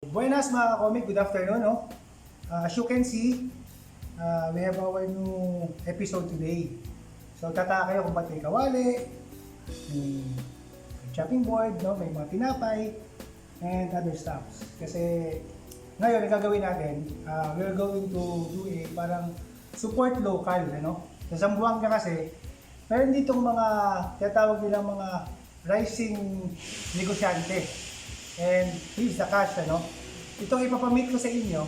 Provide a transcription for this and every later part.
Buenas mga ka-comic, good afternoon. No? As you can see, we have our new episode today. So tataka kayo kung ba't may kawali, may chopping board, no? May mga tinapay, and other stuffs. Kasi ngayon, ang gagawin natin, we're going to do a parang support local. Ano? Sa Zamboanga kasi, meron ditong mga tinatawag nilang mga rising negosyante. And here's the cash, ano? Itong ipapamit ko sa inyo.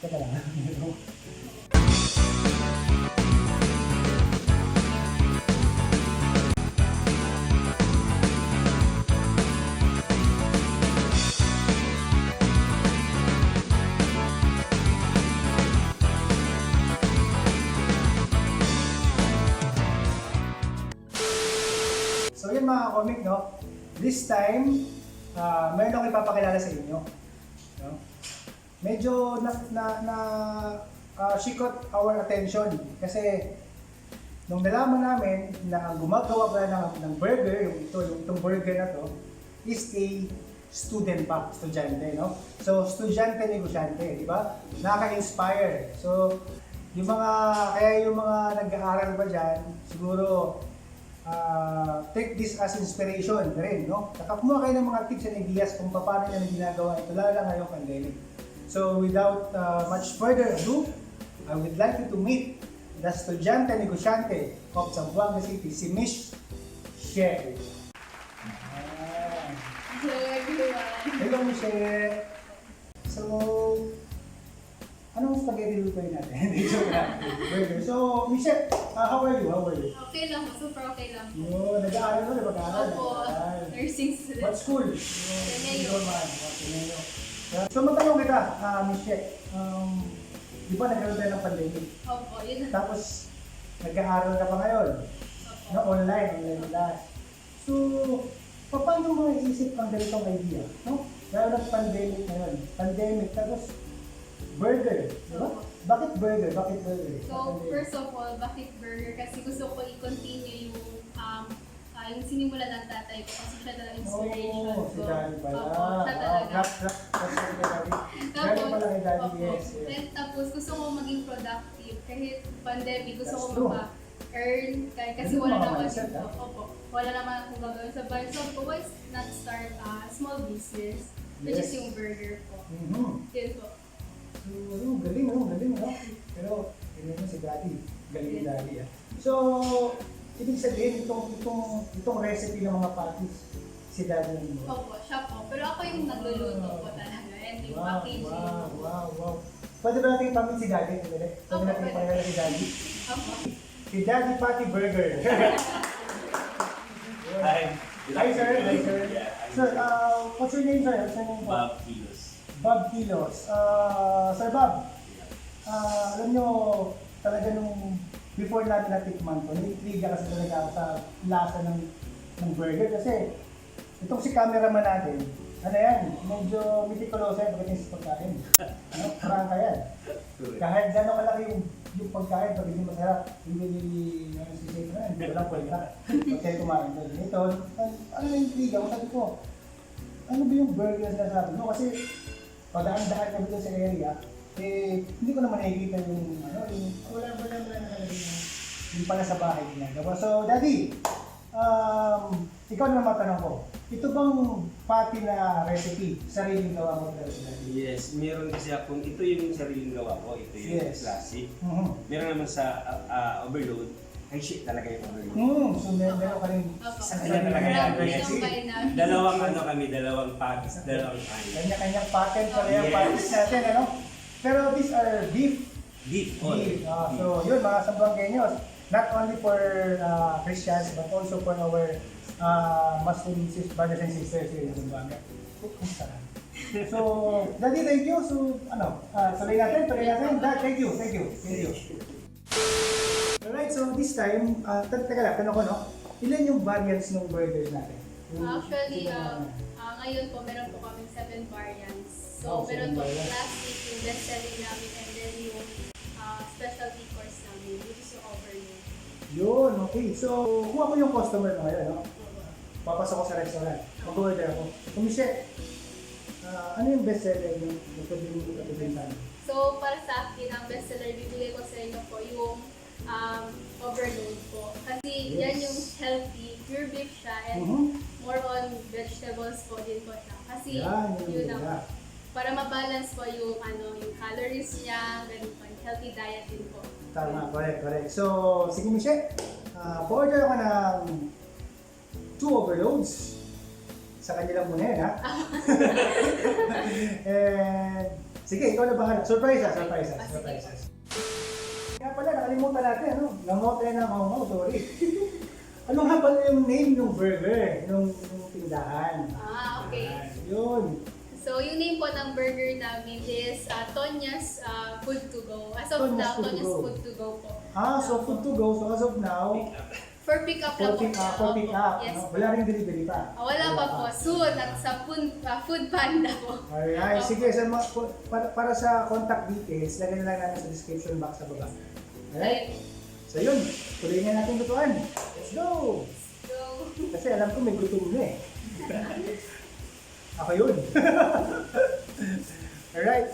Teka lang. So yun mga comic, no? This time, meron akong ipapakilala sa inyo. No? Medyo shikot our attention kasi nung nalaman namin na ang gumagawa pala ng burger, itong burger na to, is a student pa, estudyante, no? So, estudyante negosyante, di ba? Nakaka-inspire. So, kaya yung mga nag-aaral ba dyan, siguro, take this as inspiration rin, no? Kumuha kayo ng mga tips and ideas kung paano nila ginagawa ito, lalo na ngayong pandemic. So, without much further ado, I would like you to meet the estudyante negosyante of Zamboanga City, si Miss Shekinah. Hello everyone! Hello, Michelle! So, anong spaghetti lutoy natin? Burger. So, Michelle, how are you? Okay lang, super okay lang. Yo, nag-aaral mo, di ba? Nag-aaral? Opo, nursing student. What school? Ateneo. Ateneo. So, matanong kita, Michelle, di ba nagkaroon tayo ng pandemic? Opo, yun na. Tapos, nag-aaral ka pa ngayon? Opo. No, online class. So, paano mo naisip ang ganitong idea? No? Lalo ng pandemic ngayon. Pandemic, tapos burger, di ba? Bakit burger? So, first of all, bakit burger? Kasi gusto ko i-continue yung sinimula ng tatay ko kasi siya talaga inspiration ko. Si Daddy pala. Opo, siya talaga. Galing pala kay Daddy, yes. Then, tapos gusto ko maging productive. Kahit pandemic, gusto That's ko true. maka-earn. Kasi wala naman dito. Opo, wala naman akong gagawin sa bahay. So, why not start a small business? Which is yung burger po. Yun po. So, galing. Pero, ganyan mo si Daddy. Galing ni Daddy. So, ibig sabihin, itong recipe ng mga patties, si Daddy mo. Opo, siya po. Pero ako yung nagluluto po talaga. And yung packaging. Wow. Pwede ba natin ipamit si Daddy? Pwede natin ipamit si Daddy? Opo. Si Daddy Patty Burger. Hi, sir. Sir, what's your name, sir? Bob Quilos. Bob Quilos. Sir Bob, alam nyo, talaga nung before natin natikman ko, naiintriga kasi talaga ako sa lasa ng burger kasi itong si cameraman natin, ano yan, medyo meticuloso yan pagdating sa pagkain. Ano, prangka yan. Kahit gano'ng kalaki yung pagkain, pag hindi masarap, hindi sisip na, hindi ko lang kwenta. Pag kayo kumain doon. Ito, ano yung intriga ko, sabi ko, ano ba yung burger na sabi mo? Kasi pag-aandahan kami doon sa area, hindi ko naman nakikita yung wala nakalagay yung pala sa bahay ginagawa. So, Daddy, ikaw na matanong ko, ito bang patty na recipe, sariling gawa mo talaga, Daddy? Yes, meron kasi akong, ito yung sariling gawa ko, ito yung classic. Meron naman sa overload, ay shit talaga yung overload. So, meron ka rin Sa kanya talaga yan. Yes. Dalawang patties, dalawang kain. Kanya-kanyang pattern pala yung patties natin, ano? Pero these are beef. So, yun mga Zamboangueños, not only for Christians, but also for our Muslim brothers and sisters here in Zamboanga. So, Daddy, thank you. So, tuloy natin. Dad, thank you. Alright, so this time, teka lang, tanong ko, no? Ilan yung variants ng burgers natin? Actually, ngayon po, meron po kami 7 variants. So, meron po classic, yung best selling namin, and then yung specialty course namin, which is yung overload. Yun, okay. So, kung ako yung customer na ngayon, no? Papasok ko sa restaurant. Mag-order ako. Kumisye, ano yung bestseller yung pwede nyo ipapibenta? So, para sa akin, ang bestseller, bibigay ko sa inyo po yung overload po. Kasi yan yung healthy, pure beef siya, and more on vegetables po din po siya. Kasi yun ang, para ma-balance po yung, yung calories niya, ganun po, healthy diet din po. Tama, correct. So, sige Michelle, order ako ng 2 overloads. Sa kanila muna yan, ha? And, sige, ikaw na bahala. Surprise. Kaya pala, nakalimutan natin, Namote na ako, sorry. Ano nga pala yung name ng burger, nung tindahan? Okay. Yun. So, yung name po ng burger namin is Tonia's Food to Go. As of now, Tonia's Food to Go po. So food to go. So as of now, for pick up lang po. For pick up. Yes. Wala rin delivery pa. Wala pa po. Soon, at sa Food Panda po. Alright, sige. Para sa contact details, lagyan na lang namin sa description box sa baba. Alright? So yun, tuloy na natin lutuan. Let's go! Go! Kasi alam ko may gutom na eh. Ako yun. Alright.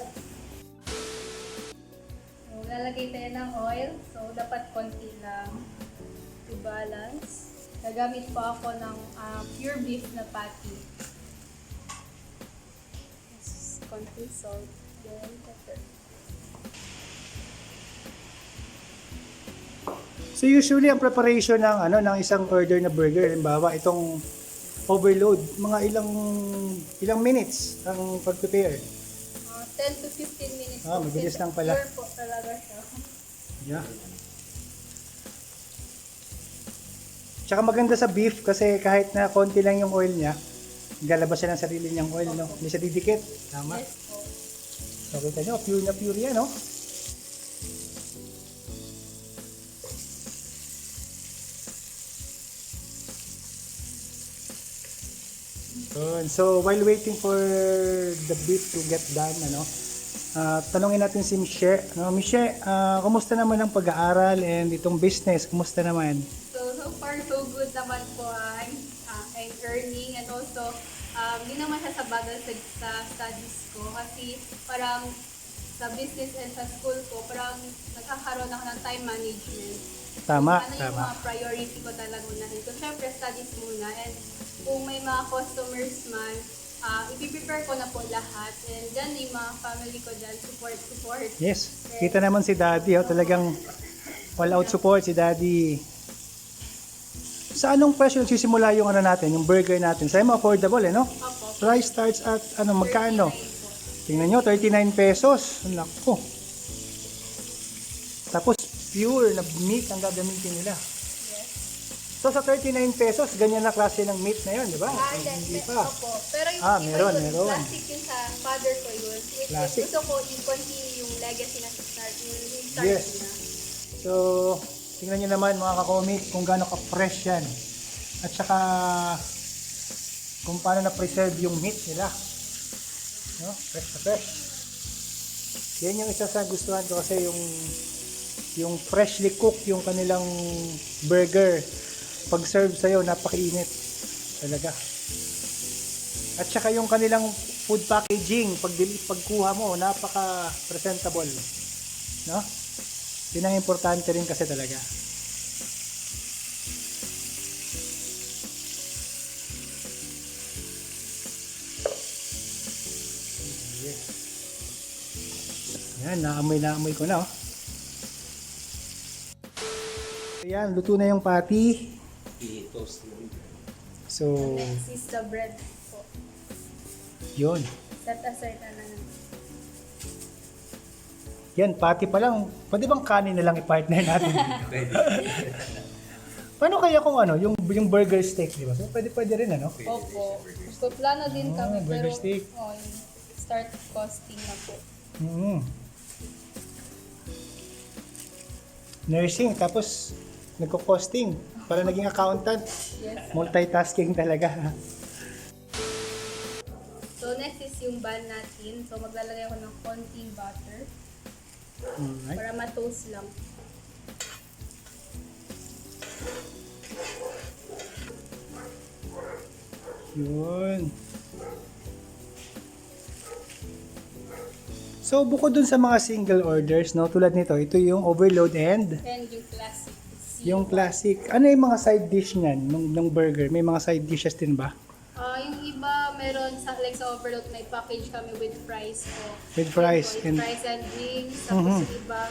So, lalagay tayo ng oil. So, dapat konti lang to balance. Nagamit po ako ng pure beef na patty. Konti salt. Then, pepper. So usually ang preparation ng isang order na burger, halimbawa itong overload, mga ilang minutes ang pag-prepare? 10 to 15 minutes. Mabilis lang pala. Pure po talaga siya. Yeah. Tsaka maganda sa beef kasi kahit na konti lang yung oil niya, galabas siya ng sarili niyang oil, no? Hindi siya didikit. Tama? Yes po. So kita nyo, pure na pure yan, no? So while waiting for the beef to get done, tanungin natin si Michelle. Michelle, kumusta naman ang pag-aaral and itong business? Kumusta naman? So far so good naman po ang earning, and also hindi naman siya sa bagal sa studies ko kasi parang sa business and sa school ko parang nagkakaroon ako ng time management. Tama, Ano yung mga priority ko talaga unahin. So syempre studies muna, and kung may mga customers man, ipiprepare ko na po lahat, and dyan yung mga family ko dyan, support. Yes, kita naman si Daddy, talagang all out support si Daddy. Sa anong presyo sisimula yung natin, yung burger natin? Sa'yo mo affordable, no? Opo. Price starts at magkano? 39 po. Tingnan nyo, 39 pesos. Naku. Tapos pure na meat ang gagamitin nila. Yes. So sa 39 pesos, ganyan na klase ng meat na yun, di ba? Hindi pa. Opo. Pero yung meron. classic yun sa father ko yun. Classic. Gusto ko i-continue yung legacy na start Yes. niya. So, tingnan nyo naman mga kakomik kung gaano ka-fresh yan. At saka kung paano na-preserve yung meat nila. No? Fresh na fresh. Yan yung isa sa gustuhan ko kasi yung freshly cooked yung kanilang burger. Pag serve sa'yo, napakainit. Talaga. At saka yung kanilang food packaging, pagkuha mo, napaka-presentable. No? Yun ang importante rin kasi talaga. Yan, naamoy ko na. Ayan, luto na yung patty. I-toast mo. So, Next is the bread po. yun. Set aside na lang. Yan, patty pa lang. Pwede bang kanin na lang i-partner natin dito? Pwede. Paano kaya kung yung burger steak, di ba? So, pwede rin, ano? Opo. Gusto plano din kami, pero burger steak. start costing na po. Nursing, tapos nagko-costing. Para naging accountant. Yes. Multitasking talaga. So next is yung bun natin. So maglalagay ako ng konting butter Alright. para ma-toast lang. Yun. So, bukod dun sa mga single orders, no, tulad nito, ito yung overload and And yung classic. yung classic. Ano yung mga side dish niyan ng burger? May mga side dishes din ba? Yung iba, meron sa like sa overload, may package kami with fries po. With fries With and- fries and wings. Tapos yung iba,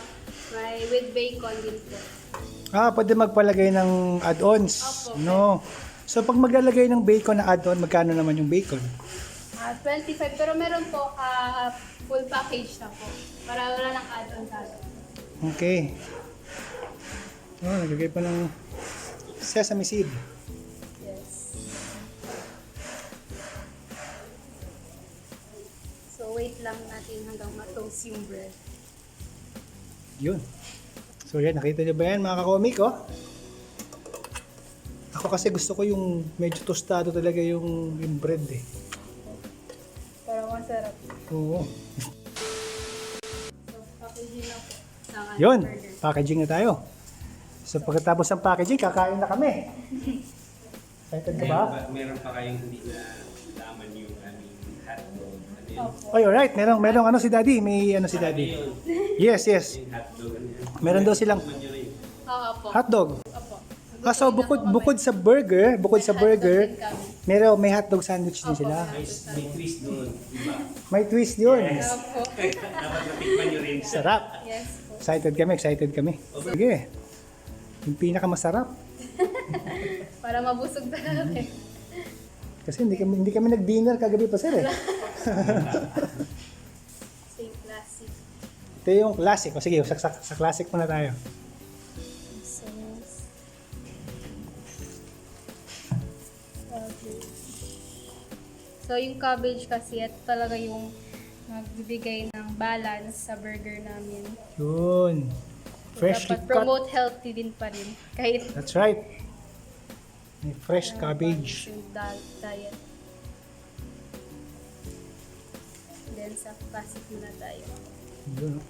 may with bacon din po. Pwede magpalagay ng add-ons. Opo. No. So, pag maglalagay ng bacon na add-on, magkano naman yung bacon? 25, pero meron po full package na po. Para wala nang add-on sa atin. Okay. Nagagay pa ng sesame seed. Yes. So, wait lang natin hanggang ma-toast yung bread. Yun. So yan, nakita niyo ba yan mga ka-comic, oh? Ako kasi gusto ko yung medyo tostado talaga yung bread eh. Pero masarap. Oo. So, packaging na po. Sa ating Yun, burger. packaging na tayo. So pagkatapos ng packaging, kakain na kami. Excited ka ba? Meron pa kayong hindi na laman yung aming hotdog. Ano yun? Opo. Oh, alright. Merong ano si Daddy. May ano si Daddy. Ano yun? Yes. Yung hotdog. Ano yun? Meron daw silang Tikman nyo rin. Opo. hotdog. Opo. So bukod sa burger, may hotdog sandwich din sila. May twist doon. Iba. May twist yun. Yes. Opo. Dapat natikman nyo rin. Sarap. Yes po. Excited kami. Sige. Yung pinakamasarap. Para mabusog talaga. Kasi hindi kami nag-dinner kagabi pa sir eh. Same classic. Ito yung classic. O sige, sa classic muna tayo. Sauce. Cabbage. So yung cabbage kasi ito talaga yung magbibigay ng balance sa burger namin. Yun. Freshly Dapat cut. promote healthy din pa rin. Kahit That's right. May fresh cabbage. yung diet. Then sa classic muna tayo. Yun.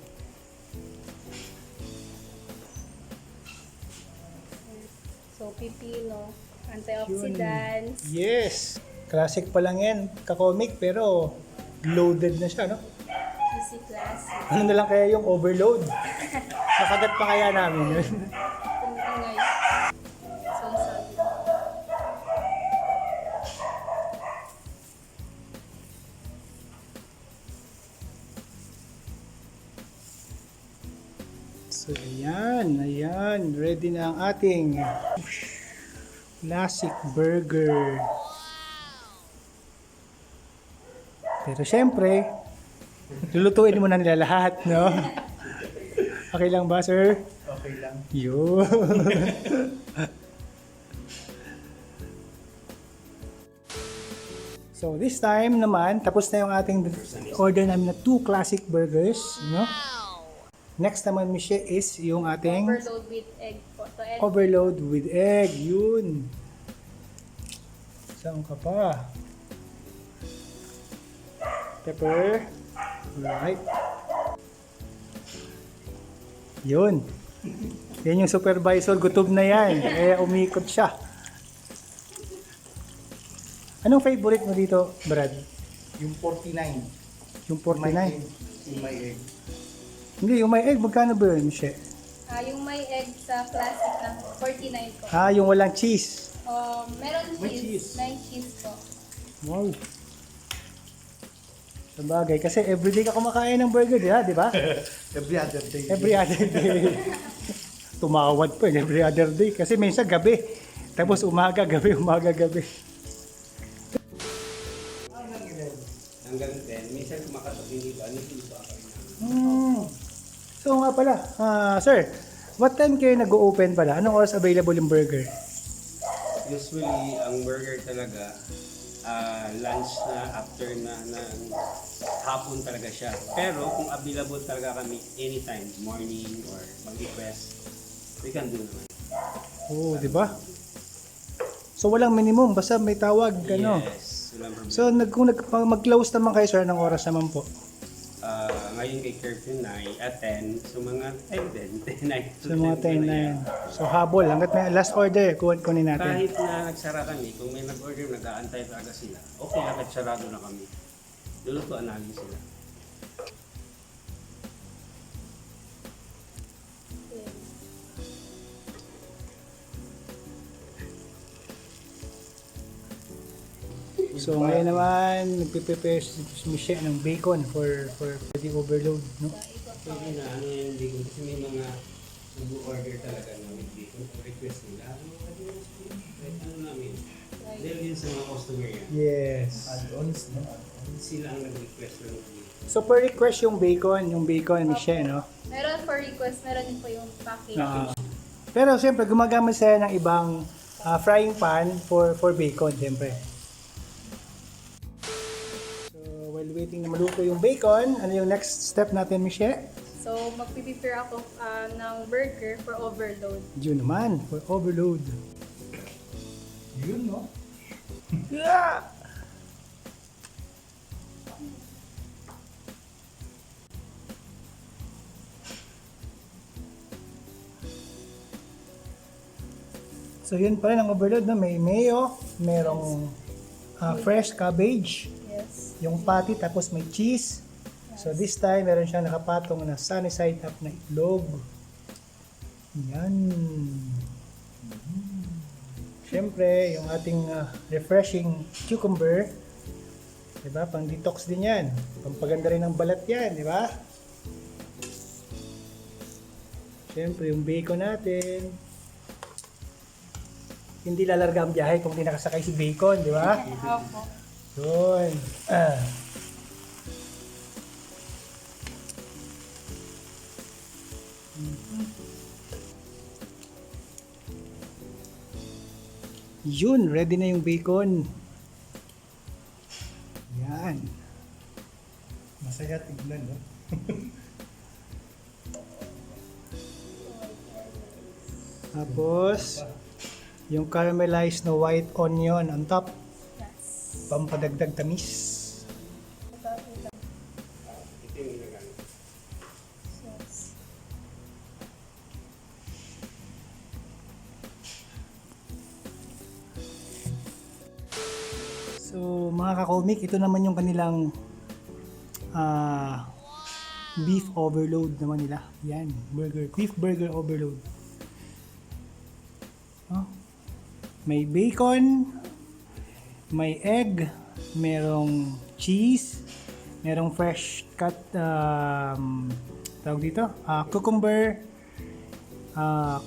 So pipino, antioxidants. Yes. Classic pa lang yan, ka-comic, pero loaded na siya, no? Easy classic. Ano na lang kaya yung overload? Nakagat pa kaya namin yun? Ingay. So sabi. So, ayan. Ready na ang ating classic burger. Pero syempre, lulutuin muna nila lahat, no? Okay lang ba, sir? Okay lang. Yun. So this time naman, tapos na yung ating order namin na 2 classic burgers, no? Next naman, Michelle, is yung ating Overload with egg po. So egg. overload with egg. Yun. Saan ka pa? Pepper. Alright. Yun. Yan yung supervisor. Gutom na yan. Kaya umikot siya. Anong favorite mo dito, Brad? Yung 49. Yung May 49? egg. Yung may egg. Hindi, yung may egg. Magkano ba yun, Michelle? Yung may egg sa classic na 49 po. Yung walang cheese. Meron May cheese. cheese. May cheese po. Wow. Sabagay, kasi everyday ka kumakain ng burger, di ba? Every other day. Every other day. Tumawad pa every other day. Kasi minsan gabi. Tapos umaga, gabi, umaga, gabi. Hanggang 10. Minsan kumakatok yung iba. Ano yung iba? So nga pala, sir, what time kayo nag-open pala? Anong oras available yung burger? Usually, ang burger talaga, lunch na, after na, ng hapon talaga siya. Pero kung available talaga kami anytime, morning or mag-request, we can do naman. Oo, di ba? So walang minimum, basta may tawag, ano? Yes, walang problema. So mag-close naman kayo, sir, ng oras naman po. Ngayon kay curfew 9 at 10, so mga 10 din, 10, 9 So mga 10 na yan. So habol, hanggat may last order, kunin natin. Kahit na nagsara kami, kung may nag-order, nag-aantay talaga sila. Okay lang at sarado na kami. Lulutuan namin sila. So ngayon naman, nagpe-prepare si Michelle ng bacon for the overload, no? Pwede na, ano yan, bacon. Kasi may mga nag-order talaga na with bacon. Request nila. Kahit ano namin. Dahil din sa mga customer yan. Yes. Add-ons, no? Sila ang nag-request ng bacon. So per request yung bacon, Michelle, no? Meron for request, meron din po yung package. Pero siyempre, gumagamit sila ng ibang frying pan for bacon, siyempre. So, while waiting na maluto yung bacon, ano yung next step natin, Michelle? So, magpiprepare ako ng burger for overload. Yun naman, for overload. Yun, no? Yeah! So yun pa rin ang overload, no? May mayo, merong fresh cabbage, Yes. yung patty, tapos may cheese. So this time, meron siyang nakapatong na sunny side up na itlog. Yan. Siyempre, yung ating refreshing cucumber. Diba? Pang detox din yan. Pampaganda rin ng balat yan, di ba? Siyempre, yung bacon natin. Hindi lalarga ang biyahe kung hindi nakasakay si bacon, di ba? Opo. Yun. Yun, ready na yung bacon. Yan. Masaya tignan, no? Tapos, yung caramelized na white onion on top. Yes. Pampadagdag tamis. Ito yung ginagamit. Yes. So, mga kakomik, ito naman yung kanilang beef overload naman nila. Yan, beef burger overload. Oh. May bacon, may egg, merong cheese, merong fresh cut tawag dito, cucumber,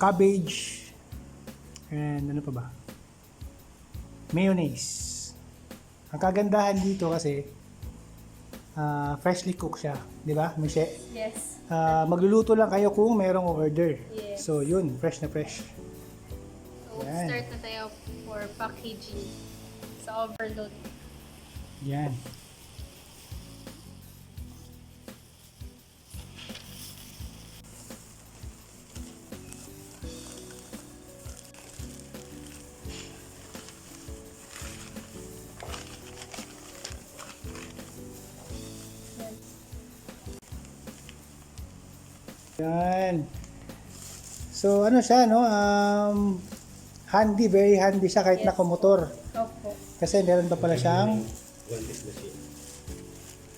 cabbage, and ano pa ba? Mayonnaise. Ang kagandahan dito kasi freshly cooked siya, di ba, Michelle? Yes. Magluluto lang kayo kung merong order. Yes. So, yun, fresh na fresh. So, Yan. start na tayo for packaging sa overload. Yan. Yan. So, ano siya, no? Handy, very handy siya kahit Yes. nakamotor. Opo. Kasi meron pa pala siyang... One piece na siya.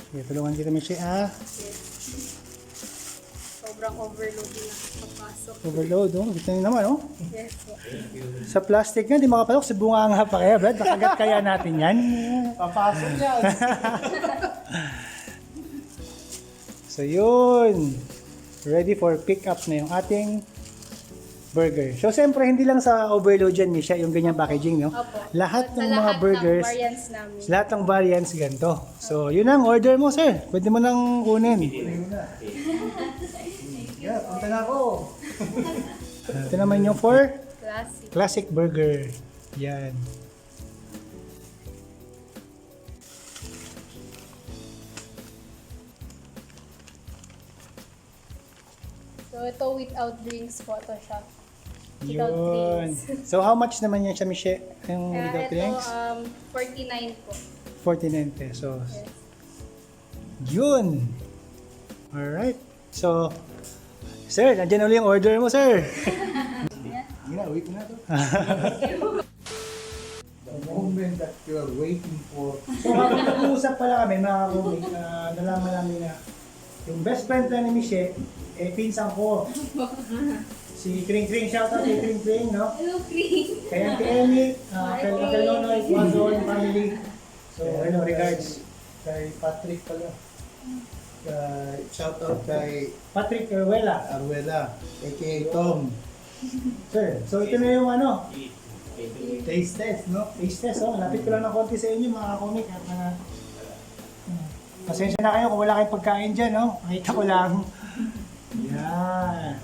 Okay, tulungan kita, Michelle, Yes. Sobrang overload na papasok. Overload, oh. Gusto niyo naman, oh. Yes po. Sa plastic nga, di makapalok. Sa bunganga pa kaya, Brad. Nakagat kaya natin yan. Papasok yan! So, yun. Ready for pick up na yung ating burger. So, siyempre, hindi lang sa overload yan, Misha, yung ganyang packaging, no? Opo. Lahat Sa ng mga lahat burgers, ng variants namin. lahat ng variants ganito. So, yun ang order mo, sir. Pwede mo nang kunin. Yeah, punta na ako! Ito naman yung for Classic. classic burger. Yan. So, ito without drinks po ito siya. Without Yun. drinks. So, how much naman yan siya, Michelle? Yung Kaya without ito, drinks? 49 po. 49 pesos. Yes. Yun. Alright. So, sir, nandiyan ulit yung order mo, sir. Hindi na, uwi ko na to. The moment that you are waiting for. So, habang nag-uusap pala kami, mga kumik, nalaman namin na yung best friend na ni Michelle, pinsan ko. Si Kring Kring, shoutout kay Kring Kring, no? Hello, Kring. Kaya kay Amy, kay Nonoy, Wazon, family. So, regards. Kay Patrick pala. Shout out kay Patrick Ruela. Arwela, aka Tom. Sir, so ito na yung Taste test, no? taste test. Lapit ko lang ng konti sa inyo mga comic. At pasensya na kayo kung wala kayong pagkain dyan, no? Makita ko lang. Yan.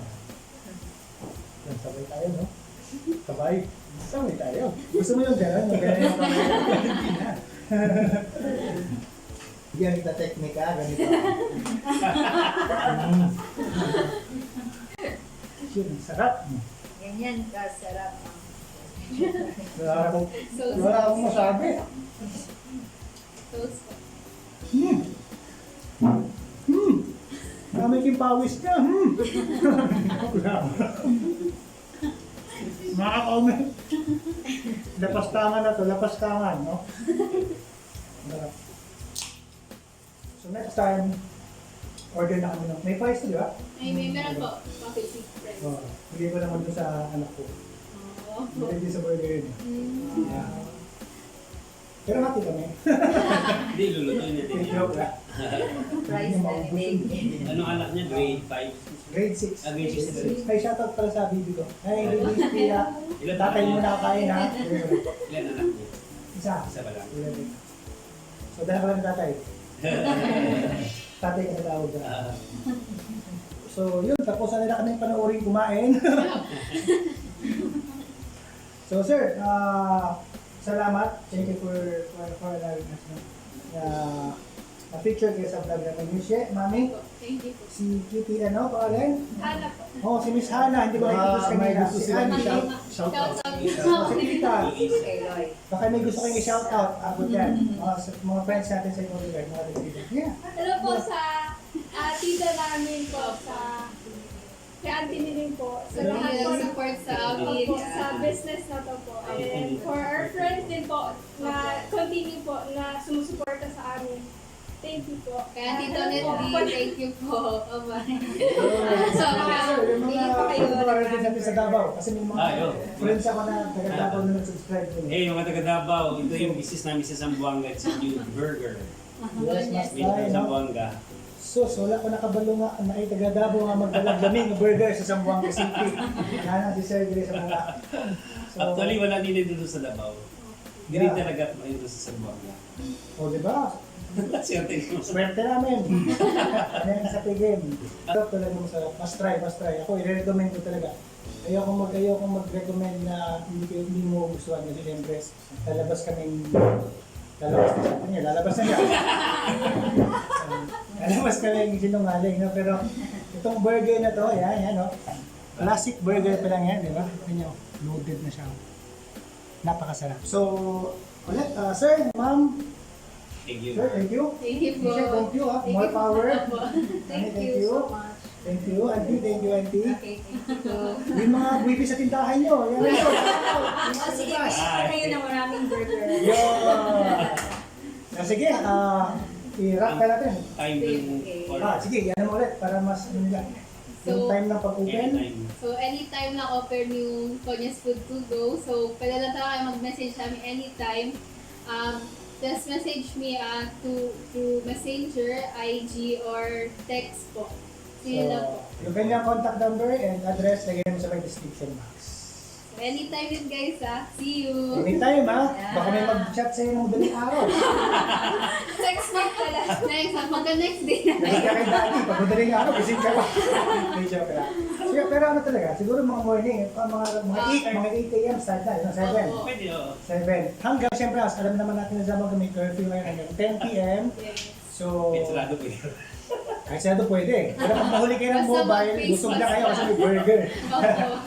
Sabay tayo, no? Sabay. Sabay tayo. Gusto mo yung gano'n? Yung gano'n yung kamay. Hindi na. Yan kita teknika, ganito. Yun, sarap. Ganyan kasarap ang Wala akong masabi. Toast po. May kimpawis ka. Makaka-comment. Lapastangan na to, lapastangan, no? So next time, order na kami ng... May price to, di ba? May meron po. Coffee with friends. Oo. Bigay ko naman doon sa anak ko. Oh. Bigay din sa burger yun. Yeah. Pero hati kami. Hindi, lulutuin natin yan. Joke lang. price na ni Anong anak niya? Grade 5? Grade 6. Ah, grade 6. Ay, shoutout pala sa baby ko. Ay, baby, Pia. Tatay mo na kain, ha? Ilan anak niya? Isa. Isa pa lang. So, dala ko lang tatay. Tatay ka na tawag ka. So, yun. Tapos na nila kami panoorin kumain. So, sir, salamat. Thank you for allowing us na-feature kayo sa vlog namin. Miss Mami, Thank you po. si Kitty, ano, pangalan? Hana po. Oh, si Miss Hana, hindi ko nakikita sa May kanila. gusto Si sila Annie, shout Shout out. out. si Tita. kay Lloyd. Baka may gusto kayong i-shoutout. Abot yan. Mga friends natin sa ibang lugar. Mga kaibigan. Yeah. Hello po sa tita namin po, sa kay auntie Niling po, sa lahat po ng Support sa po, amin. sa business na to po. And for our friends din po na continue po na sumusuporta sa amin. Thank you po. Kaya Tito Hello po. Netly, thank you po. Bye-bye. So, sir, yung mga pag-parating natin sa Davao. Kasi may mga yun. friends ako na taga-Davao na nag-subscribe din. Eh, mga taga Davao, ito yung business namin sa Zamboanga. It's a new burger. Yes, mas Made tayo, in no? Zamboanga. So, wala ko nakabalo nga na ay taga-Davao nga magdalaglaming ng burger sa Zamboanga City. Yan ang si Sir Gray sa mga. So, Actually, wala din dito sa Davao. Hindi rin talaga ito sa Zamboanga. o diba? Swerte ko. Swerte namin. Yan sa tigim. Ito talaga mo sa must try. Ako, i-recommend ko talaga. Ayoko mag-recommend na hindi mo gustuhan kasi siyempre lalabas na siya. Lalabas kami sinungaling. No? Pero itong burger na to, yan, no? Classic burger pa lang yan, di ba? Ito loaded na siya. Napakasarap. So, ulit, sir, ma'am, Thank you. sir, thank you. Thank you po. Michelle, thank you, ha. Thank More you po. power. Thank Thank you you. so much. Thank you, auntie. Thank you, auntie. Okay, thank you. Yung mga buwipi sa tindahan nyo. Yan. Oh, sige, bigyan kayo ng maraming burger. Sige, i-wrap ka natin. Time din for Sige, yan mo ulit para mas yung time ng pag-open. anytime. So, anytime na offer yung Tonia's Food to Go. So, pwede lang tayo kayo mag-message sa amin anytime. Just message me to Messenger, IG, or text po. Sige lang po. Yung kanyang contact number and address, lagyan mo sa may description box. So, anytime yun guys ha. See you! Anytime ha, baka may mag-chat sa'yo ng daling araw. Next week pala. Next, next day na. Kasi ka kay dati, pag madaling araw, isip ka pa. May joke lang. Pero ano talaga, siguro mga morning, mga 8 a.m. start na, 7. Opo. Pwede, oo. 7. Hanggang siyempre, alam naman natin na Zamboanga may curfew ngayon hanggang 10 p.m. Yes. So, Pinsalado po yun. kahit siyado pwede. Pero kung mahuli kayo ng Basta mobile, mag-face busog na mask kayo ka. kasi may burger. Opo.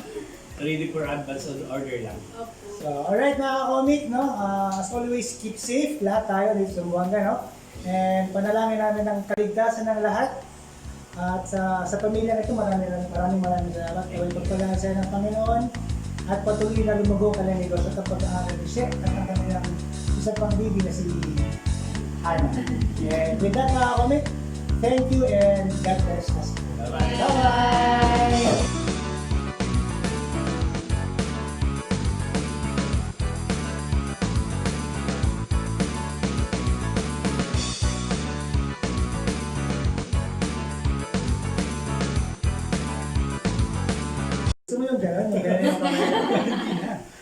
Ready for advance order lang. Opo. So, alright mga comic, no? As always, keep safe. Lahat tayo dito sa Zamboanga, no? And panalangin namin ng kaligtasan ng lahat. At sa pamilya na ito, maraming salamat. Kaya pagpalahan sa ng Panginoon. At patuloy na lumago ka lang negosyo sa pag-aaral ni Shek at ang kanilang isa pang baby na si Hana. And with that mga comic, thank you and God bless us. Bye-bye. Bye-bye! yung gano'n, yung gano'n yung kamay.